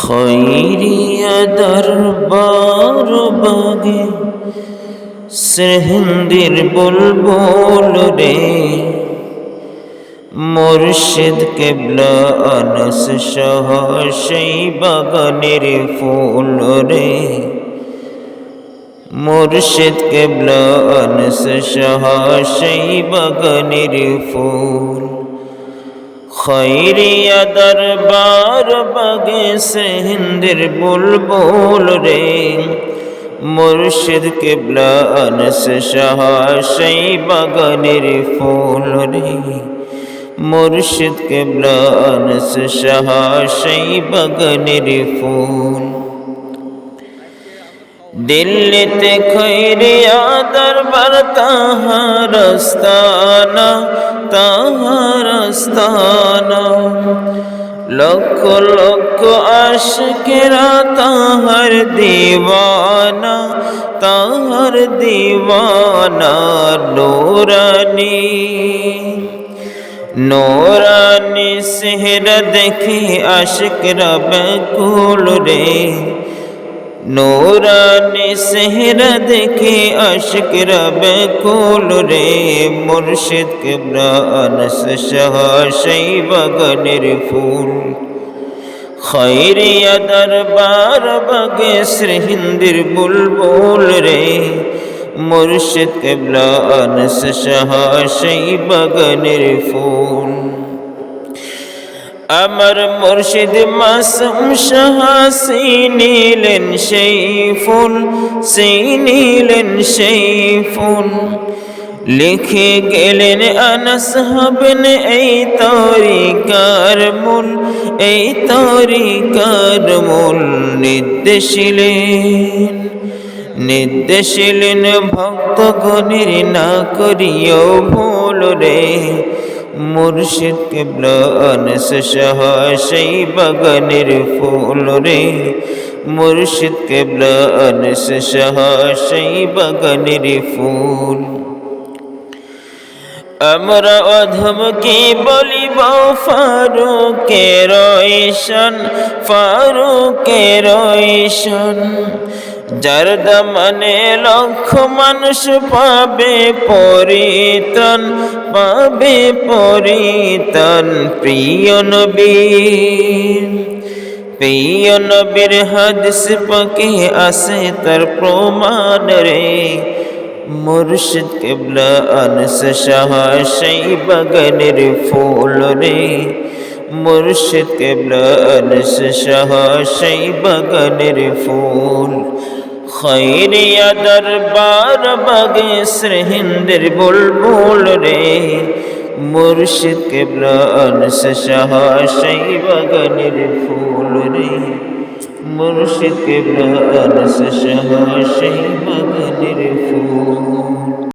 খৈরিয়া দরবার বাগে সেহিন্দির বুলবুল রে, মুর্শিদ কেবলা আনস সহ সেই বাগানের ফুল রে, মুর্শিদ কেবলা আনস সহ সেই বাগানের ফুল। খৈরিয়া দরবার বাগে সেহিন্দির বুলবুল রে, মুর্শিদ কেবলা আনস সহ সেই বাগানের ফুল রে, মুর্শিদ কেবলা আনস সহ সেই বাগানের ফুল। দিল্লিতে খৈরিয়া দরবার তাহার আস্তানা, তাহার আস্তানা, লক্ষ লক্ষ আশিকেরা তাহার দিওয়ানা, তাহার দিওয়ানা। নূরানী নূরানী চেহারা দেখে আশিকরা ব্যাকুল রে, নূরানী চেহারা দেখে আশিকরা ব্যাকুল রে, মুর্শিদ কেবলা আনস সহ সেই বাগানের ফুল। খৈরিয়া দরবার বাগে সেহিন্দির বুলবুল রে, মুর্শিদ কেবলা আনস সহ সেই বাগানের ফুল। আমার মুর্শিদ মাসুম শাহ চিনিলেন সেই ফুল, চিনিলেন সেই ফুল। লিখে গেলেন আনাস হবেন এই তরিকার মূল, এই তরিকার মূল। নির্দেশিলেন নির্দেশিলেন ভক্তগণের না করিও ভুল রে, মুর্শিদ কেবলা আনস সহ সেই বাগানের ফুল রে, মুর্শিদ কেবলা আনস সহ সেই বাগানের ফুল। আমরা অধম কি বলিব ফারুকের ঈশান, ফারুকের ঈশান। যার দামানে লক্ষ মানুষ পাবে পরিত্রাণ, পাবে পরিত্রাণ। প্রিয় নবীর প্রিয় নবীর হাদিস পাকে আছে তার প্রমাণ রে, মুর্শিদ কেবলা আনস সহ সেই বাগানের ফুল রে, মুর্শিদ কেবলা আনস সহ সেই বাগানের ফুল। খৈরিয়া দরবার বাগে সেহিন্দির বুলবুল রে, মুর্শিদ কেবলা আনস সহ সেই বাগানের ফুল রে, মুর্শিদ কেবলা আনস সহ সেই বাগানের ফুল।